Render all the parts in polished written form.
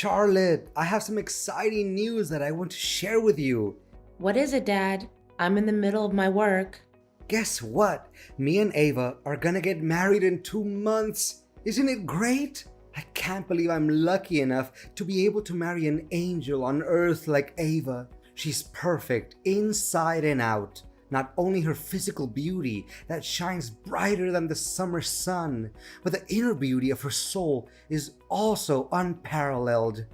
Charlotte, I have some exciting news that I want to share with you. What is it, Dad? I'm in the middle of my work. Guess what? Me and Ava are gonna get married in 2 months. Isn't it great? I can't believe I'm lucky enough to be able to marry an angel on earth like Ava. She's perfect inside and out. Not only her physical beauty that shines brighter than the summer sun, but the inner beauty of her soul is also unparalleled.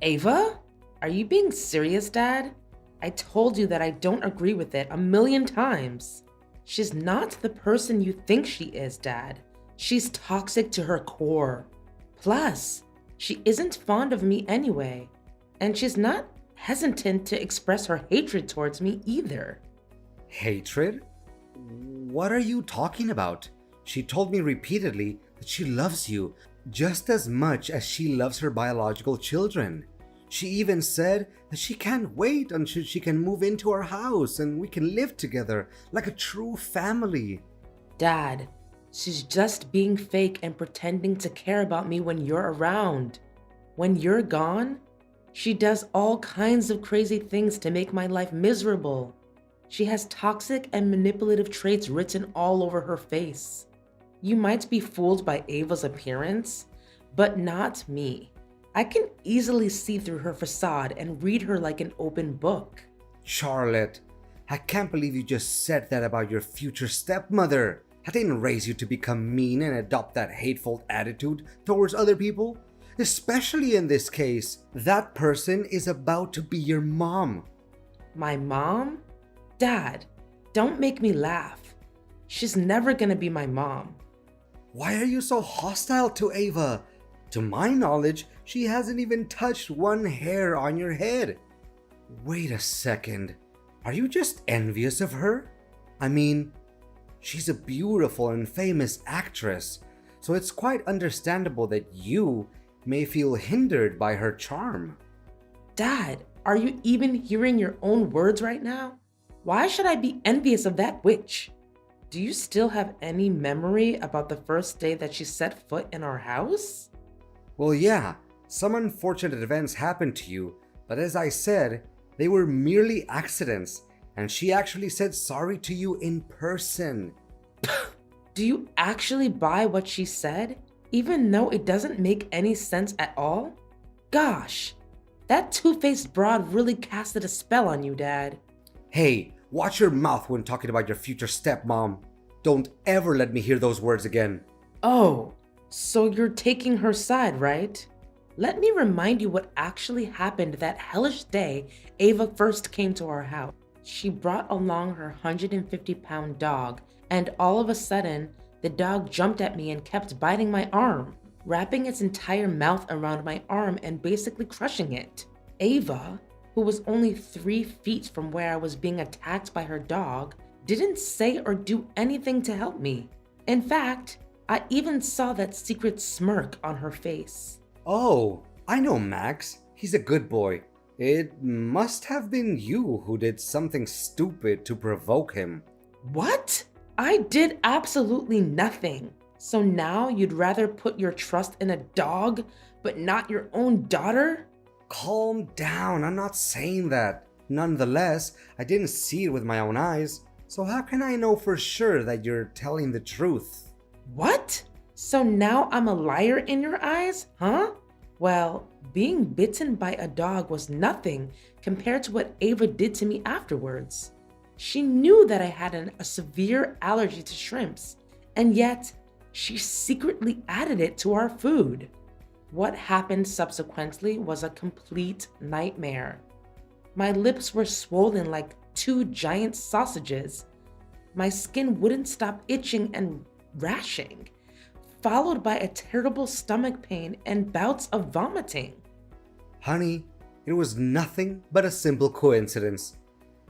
Ava? Are you being serious, Dad? I told you that I don't agree with it 1,000,000 times. She's not the person you think she is, Dad. She's toxic to her core. Plus, she isn't fond of me anyway, and she's not hesitant to express her hatred towards me either. Hatred? What are you talking about? She told me repeatedly that she loves you just as much as she loves her biological children. She even said that she can't wait until she can move into our house and we can live together like a true family. Dad, she's just being fake and pretending to care about me when you're around. When you're gone, she does all kinds of crazy things to make my life miserable. She has toxic and manipulative traits written all over her face. You might be fooled by Ava's appearance, but not me. I can easily see through her facade and read her like an open book. Charlotte, I can't believe you just said that about your future stepmother. I didn't raise you to become mean and adopt that hateful attitude towards other people. Especially in this case, that person is about to be your mom. My mom? Dad, don't make me laugh. She's never gonna be my mom. Why are you so hostile to Ava? To my knowledge, she hasn't even touched one hair on your head. Wait a second. Are you just envious of her? I mean, she's a beautiful and famous actress, so it's quite understandable that you may feel hindered by her charm. Dad, are you even hearing your own words right now? Why should I be envious of that witch? Do you still have any memory about the first day that she set foot in our house? Well, yeah, some unfortunate events happened to you, but as I said, they were merely accidents, and she actually said sorry to you in person. Do you actually buy what she said, even though it doesn't make any sense at all? Gosh, that two-faced broad really casted a spell on you, Dad. Hey, watch your mouth when talking about your future stepmom. Don't ever let me hear those words again. Oh, so you're taking her side, right? Let me remind you what actually happened that hellish day Ava first came to our house. She brought along her 150-pound dog, and all of a sudden, the dog jumped at me and kept biting my arm, wrapping its entire mouth around my arm and basically crushing it. Ava, who was only 3 feet from where I was being attacked by her dog, didn't say or do anything to help me. In fact, I even saw that secret smirk on her face. Oh, I know Max. He's a good boy. It must have been you who did something stupid to provoke him. What? I did absolutely nothing. So now you'd rather put your trust in a dog, but not your own daughter? Calm down, I'm not saying that. Nonetheless, I didn't see it with my own eyes, so how can I know for sure that you're telling the truth? What? So now I'm a liar in your eyes, huh? Well, being bitten by a dog was nothing compared to what Ava did to me afterwards. She knew that I had a severe allergy to shrimps, and yet she secretly added it to our food. What happened subsequently was a complete nightmare. My lips were swollen like 2 giant sausages. My skin wouldn't stop itching and rashing, followed by a terrible stomach pain and bouts of vomiting. Honey, it was nothing but a simple coincidence.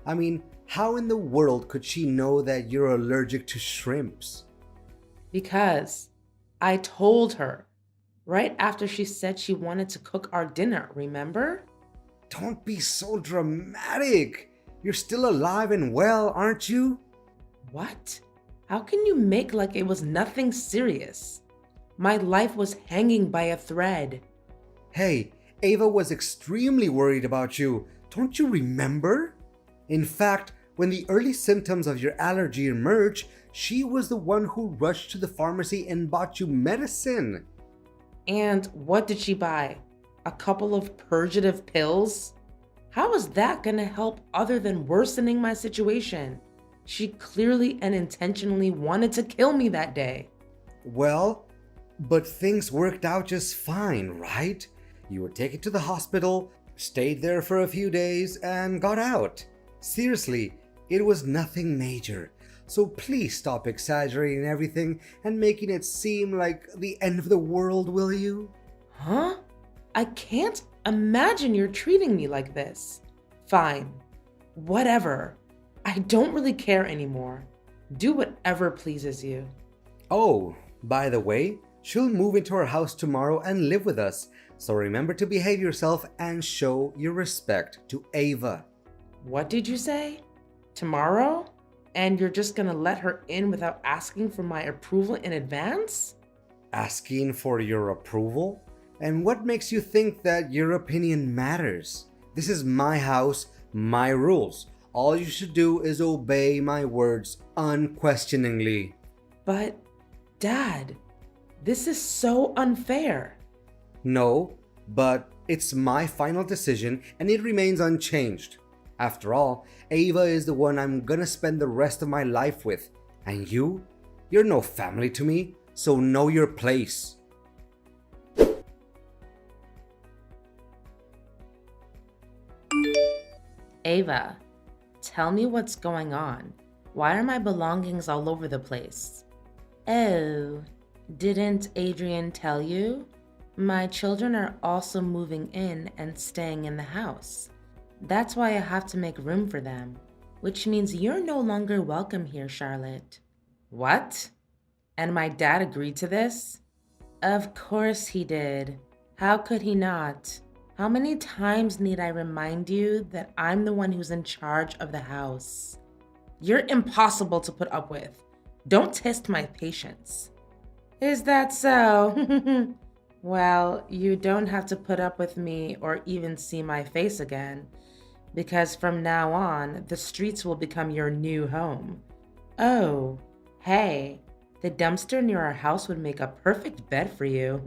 I mean, how in the world could she know that you're allergic to shrimps? Because I told her right after she said she wanted to cook our dinner, remember? Don't be so dramatic. You're still alive and well, aren't you? What? How can you make like it was nothing serious? My life was hanging by a thread. Hey, Ava was extremely worried about you. Don't you remember? In fact, when the early symptoms of your allergy emerged, she was the one who rushed to the pharmacy and bought you medicine. And what did she buy? A couple of purgative pills? How is that gonna help other than worsening my situation? She clearly and intentionally wanted to kill me that day. Well, but things worked out just fine, right? You were taken to the hospital, stayed there for a few days, and got out. Seriously, it was nothing major. So please stop exaggerating everything and making it seem like the end of the world, will you? Huh? I can't imagine you're treating me like this. Fine. Whatever. I don't really care anymore. Do whatever pleases you. Oh, by the way, she'll move into our house tomorrow and live with us. So remember to behave yourself and show your respect to Ava. What did you say? Tomorrow? And you're just gonna let her in without asking for my approval in advance? Asking for your approval? And what makes you think that your opinion matters? This is my house, my rules. All you should do is obey my words unquestioningly. But, Dad, this is so unfair. No, but it's my final decision and it remains unchanged. After all, Ava is the one I'm gonna spend the rest of my life with. And you're no family to me, so know your place. Ava, tell me what's going on. Why are my belongings all over the place? Oh, didn't Adrian tell you? My children are also moving in and staying in the house. That's why I have to make room for them, which means you're no longer welcome here, Charlotte. What? And my dad agreed to this? Of course he did. How could he not? How many times need I remind you that I'm the one who's in charge of the house? You're impossible to put up with. Don't test my patience. Is that so? Well, you don't have to put up with me or even see my face again, because from now on, the streets will become your new home. Oh, hey, the dumpster near our house would make a perfect bed for you.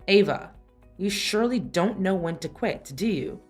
Ava, you surely don't know when to quit, do you?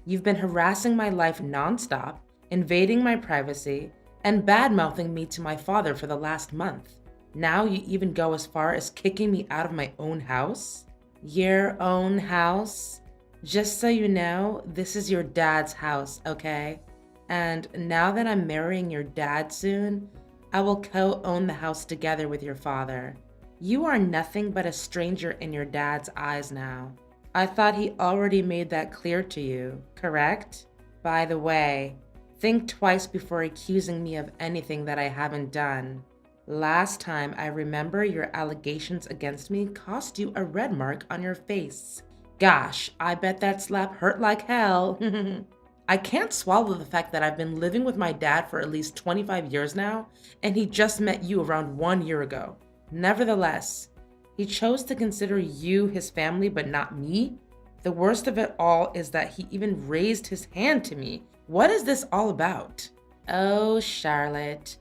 You've been harassing my life nonstop, invading my privacy, and bad-mouthing me to my father for the last month. Now you even go as far as kicking me out of my own house? Your own house? Just so you know, this is your dad's house, okay? And now that I'm marrying your dad soon, I will co-own the house together with your father. You are nothing but a stranger in your dad's eyes now. I thought he already made that clear to you, correct? By the way, think twice before accusing me of anything that I haven't done. Last time I remember your allegations against me cost you a red mark on your face. Gosh, I bet that slap hurt like hell. I can't swallow the fact that I've been living with my dad for at least 25 years now, and he just met you around 1 year ago. Nevertheless, he chose to consider you his family but not me. The worst of it all is that he even raised his hand to me. What is this all about? Oh, Charlotte.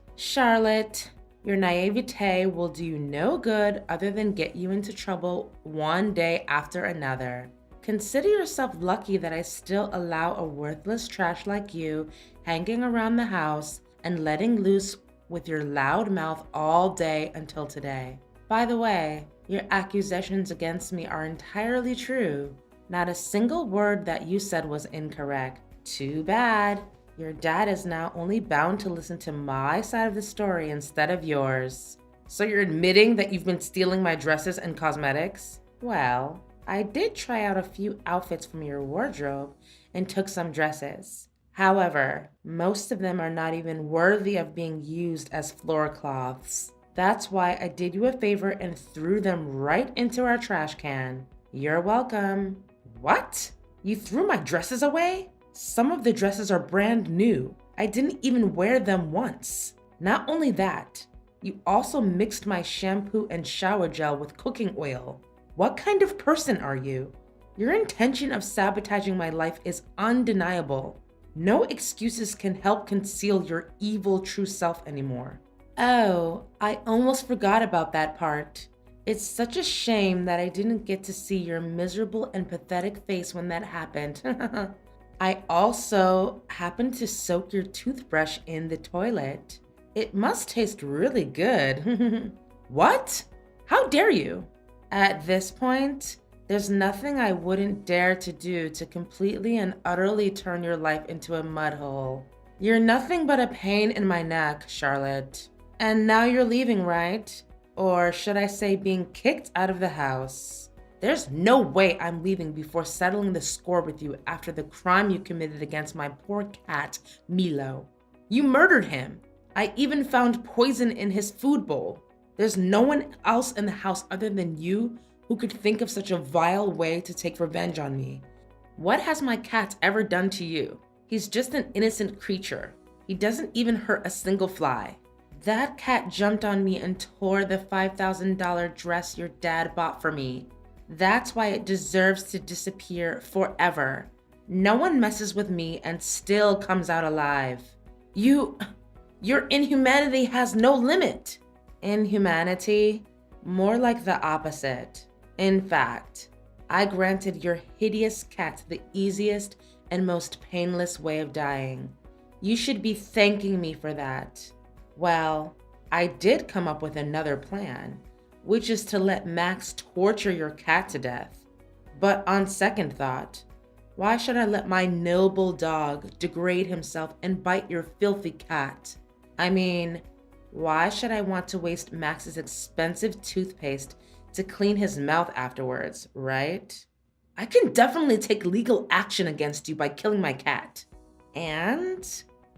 Your naivete will do you no good other than get you into trouble one day after another. Consider yourself lucky that I still allow a worthless trash like you hanging around the house and letting loose with your loud mouth all day until today. By the way, your accusations against me are entirely true. Not a single word that you said was incorrect. Too bad. Your dad is now only bound to listen to my side of the story instead of yours. So you're admitting that you've been stealing my dresses and cosmetics? Well, I did try out a few outfits from your wardrobe and took some dresses. However, most of them are not even worthy of being used as floor cloths. That's why I did you a favor and threw them right into our trash can. You're welcome. What? You threw my dresses away? Some of the dresses are brand new. I didn't even wear them once. Not only that, you also mixed my shampoo and shower gel with cooking oil. What kind of person are you? Your intention of sabotaging my life is undeniable. No excuses can help conceal your evil true self anymore. Oh, I almost forgot about that part. It's such a shame that I didn't get to see your miserable and pathetic face when that happened. I also happened to soak your toothbrush in the toilet. It must taste really good. What? How dare you? At this point, there's nothing I wouldn't dare to do to completely and utterly turn your life into a mud hole. You're nothing but a pain in my neck, Charlotte. And now you're leaving, right? Or should I say being kicked out of the house? There's no way I'm leaving before settling the score with you after the crime you committed against my poor cat, Milo. You murdered him. I even found poison in his food bowl. There's no one else in the house other than you who could think of such a vile way to take revenge on me. What has my cat ever done to you? He's just an innocent creature. He doesn't even hurt a single fly. That cat jumped on me and tore the $5,000 dress your dad bought for me. That's why it deserves to disappear forever. No one messes with me and still comes out alive. Your inhumanity has no limit. Inhumanity? More like the opposite. In fact, I granted your hideous cat the easiest and most painless way of dying. You should be thanking me for that. Well, I did come up with another plan, which is to let Max torture your cat to death. But on second thought, why should I let my noble dog degrade himself and bite your filthy cat? I mean, why should I want to waste Max's expensive toothpaste to clean his mouth afterwards, right? I can definitely take legal action against you by killing my cat. And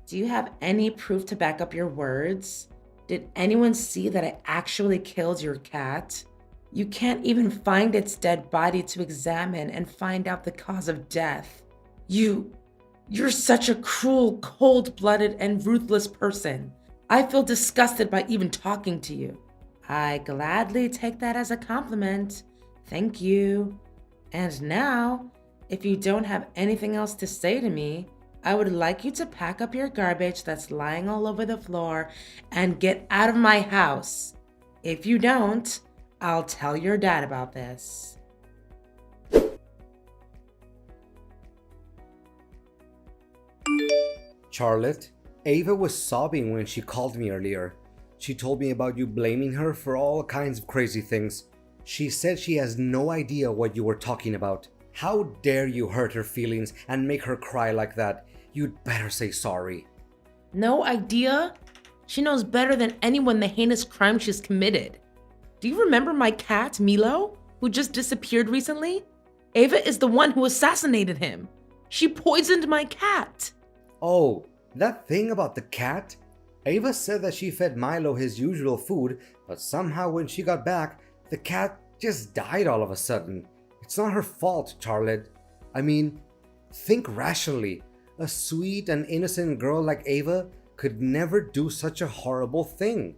do you have any proof to back up your words? Did anyone see that I actually killed your cat? You can't even find its dead body to examine and find out the cause of death. You're such a cruel, cold-blooded, and ruthless person. I feel disgusted by even talking to you. I gladly take that as a compliment. Thank you. And now, if you don't have anything else to say to me, I would like you to pack up your garbage that's lying all over the floor and get out of my house. If you don't, I'll tell your dad about this. Charlotte, Ava was sobbing when she called me earlier. She told me about you blaming her for all kinds of crazy things. She said she has no idea what you were talking about. How dare you hurt her feelings and make her cry like that? You'd better say sorry. No idea? She knows better than anyone the heinous crime she's committed. Do you remember my cat, Milo, who just disappeared recently? Ava is the one who assassinated him. She poisoned my cat. Oh, that thing about the cat? Ava said that she fed Milo his usual food, but somehow when she got back, the cat just died all of a sudden. It's not her fault, Charlotte. I mean, think rationally. A sweet and innocent girl like Ava could never do such a horrible thing.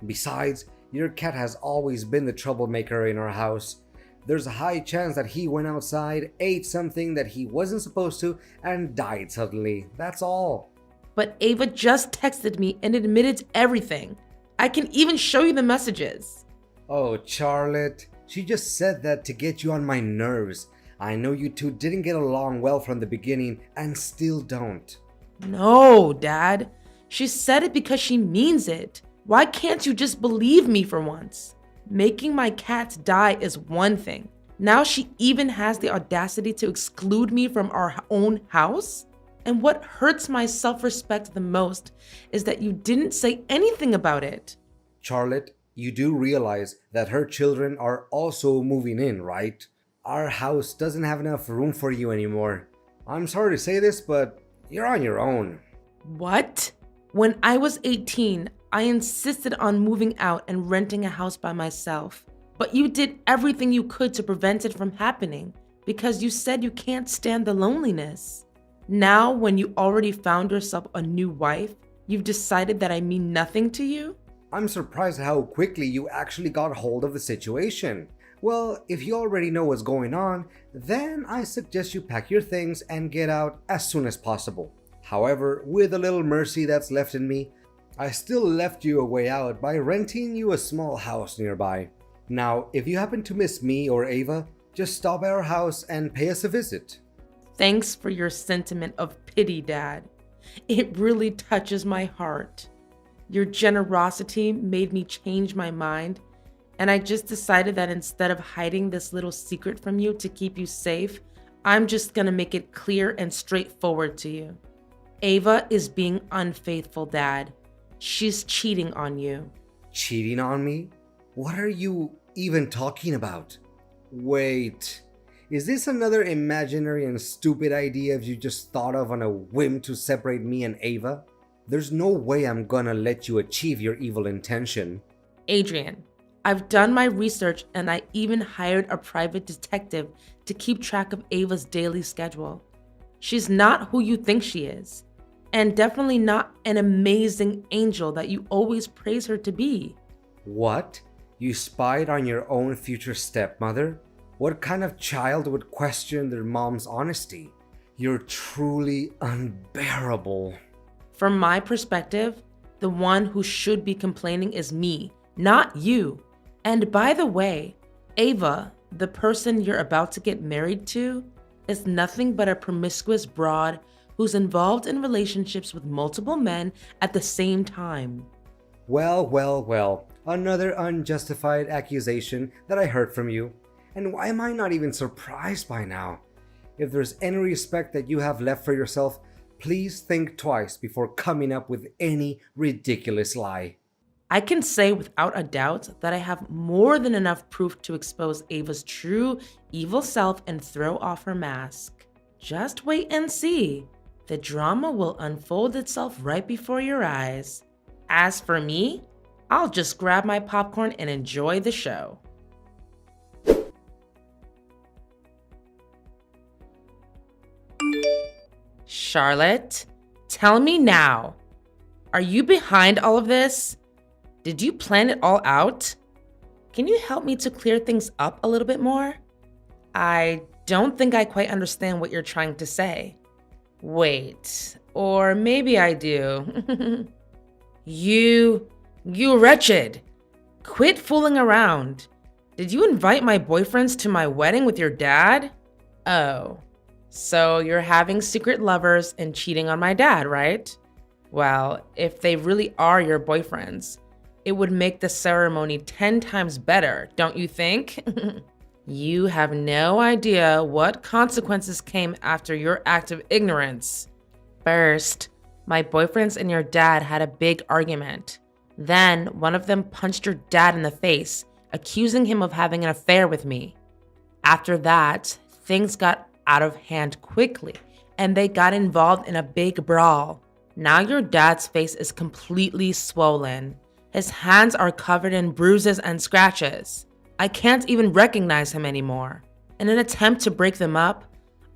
Besides, your cat has always been the troublemaker in our house. There's a high chance that he went outside, ate something that he wasn't supposed to, and died suddenly. That's all. But Ava just texted me and admitted everything. I can even show you the messages. Oh, Charlotte, she just said that to get you on my nerves. I know you two didn't get along well from the beginning and still don't. No, Dad. She said it because she means it. Why can't you just believe me for once? Making my cat die is one thing. Now she even has the audacity to exclude me from our own house? And what hurts my self-respect the most is that you didn't say anything about it. Charlotte, you do realize that her children are also moving in, right? Our house doesn't have enough room for you anymore. I'm sorry to say this, but you're on your own. What? When I was 18, I insisted on moving out and renting a house by myself. But you did everything you could to prevent it from happening because you said you can't stand the loneliness. Now, when you already found yourself a new wife, you've decided that I mean nothing to you? I'm surprised how quickly you actually got hold of the situation. Well, if you already know what's going on, then I suggest you pack your things and get out as soon as possible. However, with a little mercy that's left in me, I still left you a way out by renting you a small house nearby. Now, if you happen to miss me or Ava, just stop at our house and pay us a visit. Thanks for your sentiment of pity, Dad. It really touches my heart. Your generosity made me change my mind, and I just decided that instead of hiding this little secret from you to keep you safe, I'm just gonna make it clear and straightforward to you. Ava is being unfaithful, Dad. She's cheating on you. Cheating on me? What are you even talking about? Wait, is this another imaginary and stupid idea you just thought of on a whim to separate me and Ava? There's no way I'm gonna let you achieve your evil intention. Adrian, I've done my research and I even hired a private detective to keep track of Ava's daily schedule. She's not who you think she is, and definitely not an amazing angel that you always praise her to be. What? You spied on your own future stepmother? What kind of child would question their mom's honesty? You're truly unbearable. From my perspective, the one who should be complaining is me, not you. And by the way, Ava, the person you're about to get married to, is nothing but a promiscuous broad who's involved in relationships with multiple men at the same time. Well, another unjustified accusation that I heard from you. And why am I not even surprised by now? If there's any respect that you have left for yourself, please think twice before coming up with any ridiculous lie. I can say without a doubt that I have more than enough proof to expose Ava's true evil self and throw off her mask. Just wait and see. The drama will unfold itself right before your eyes. As for me, I'll just grab my popcorn and enjoy the show. Charlotte, tell me now. Are you behind all of this? Did you plan it all out? Can you help me to clear things up a little bit more? I don't think I quite understand what you're trying to say. Wait, or maybe I do. You wretched. Quit fooling around. Did you invite my boyfriends to my wedding with your dad? Oh, so you're having secret lovers and cheating on my dad, right? Well, if they really are your boyfriends, it would make the ceremony 10 times better, don't you think? You have no idea what consequences came after your act of ignorance. First, my boyfriends and your dad had a big argument. Then, one of them punched your dad in the face, accusing him of having an affair with me. After that, things got out of hand quickly, and they got involved in a big brawl. Now your dad's face is completely swollen. His hands are covered in bruises and scratches. I can't even recognize him anymore. In an attempt to break them up,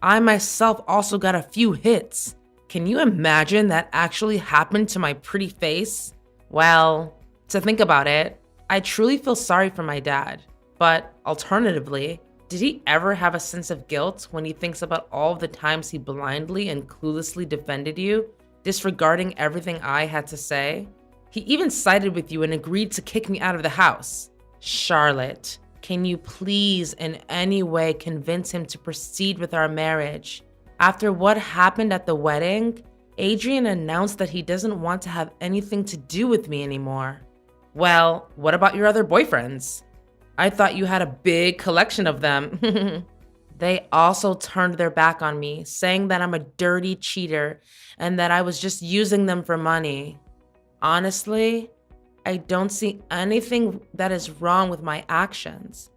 I myself also got a few hits. Can you imagine that actually happened to my pretty face? Well, to think about it, I truly feel sorry for my dad. But alternatively, did he ever have a sense of guilt when he thinks about all the times he blindly and cluelessly defended you, disregarding everything I had to say? He even sided with you and agreed to kick me out of the house. Charlotte, can you please in any way convince him to proceed with our marriage? After what happened at the wedding, Adrian announced that he doesn't want to have anything to do with me anymore. Well, what about your other boyfriends? I thought you had a big collection of them. They also turned their back on me, saying that I'm a dirty cheater and that I was just using them for money. Honestly, I don't see anything that is wrong with my actions.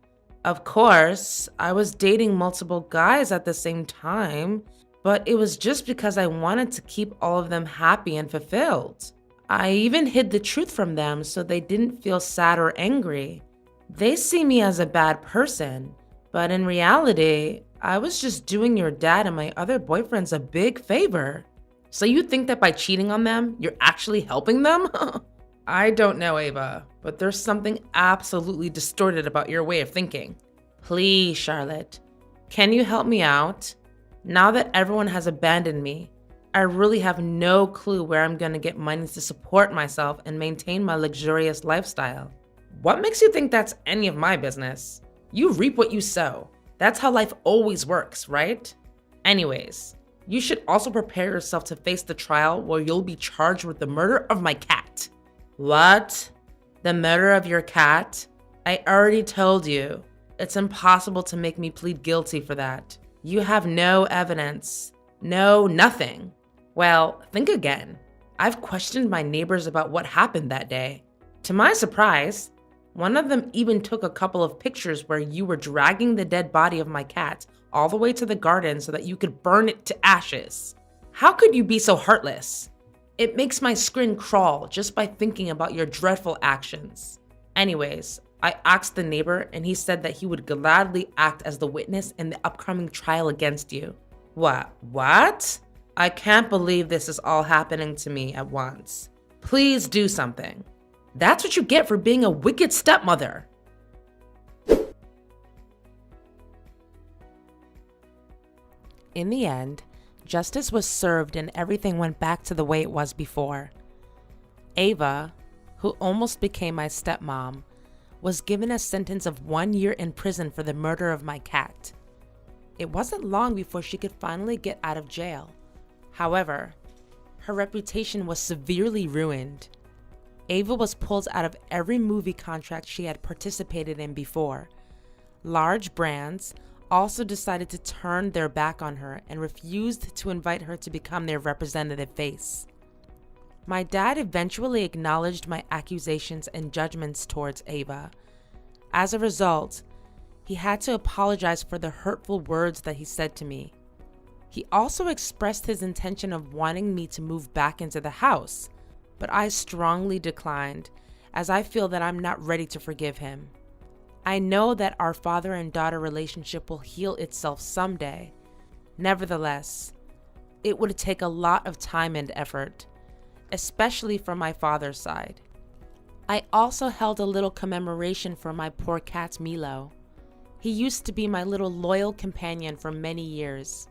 Of course, I was dating multiple guys at the same time, but it was just because I wanted to keep all of them happy and fulfilled. I even hid the truth from them so they didn't feel sad or angry. They see me as a bad person, but in reality, I was just doing your dad and my other boyfriends a big favor. So you think that by cheating on them, you're actually helping them? I don't know, Ava, but there's something absolutely distorted about your way of thinking. Please, Charlotte, can you help me out? Now that everyone has abandoned me, I really have no clue where I'm gonna get money to support myself and maintain my luxurious lifestyle. What makes you think that's any of my business? You reap what you sow. That's how life always works, right? Anyways, you should also prepare yourself to face the trial where you'll be charged with the murder of my cat. What? The murder of your cat? I already told you. It's impossible to make me plead guilty for that. You have no evidence. No, nothing. Well, think again. I've questioned my neighbors about what happened that day. To my surprise, one of them even took a couple of pictures where you were dragging the dead body of my cat all the way to the garden so that you could burn it to ashes. How could you be so heartless? It makes my skin crawl just by thinking about your dreadful actions. Anyways, I asked the neighbor and he said that he would gladly act as the witness in the upcoming trial against you. What? I can't believe this is all happening to me at once. Please do something. That's what you get for being a wicked stepmother. In the end, justice was served and everything went back to the way it was before. Ava, who almost became my stepmom, was given a sentence of 1 year in prison for the murder of my cat. It wasn't long before she could finally get out of jail. However, her reputation was severely ruined. Ava was pulled out of every movie contract she had participated in before. Large brands also decided to turn their back on her and refused to invite her to become their representative face. My dad eventually acknowledged my accusations and judgments towards Ava. As a result, he had to apologize for the hurtful words that he said to me. He also expressed his intention of wanting me to move back into the house, but I strongly declined, as I feel that I'm not ready to forgive him. I know that our father and daughter relationship will heal itself someday. Nevertheless, it would take a lot of time and effort, especially from my father's side. I also held a little commemoration for my poor cat Milo. He used to be my little loyal companion for many years.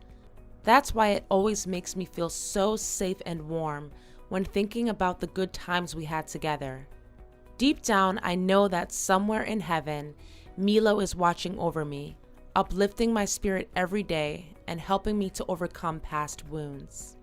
That's why it always makes me feel so safe and warm when thinking about the good times we had together. Deep down, I know that somewhere in heaven, Milo is watching over me, uplifting my spirit every day and helping me to overcome past wounds.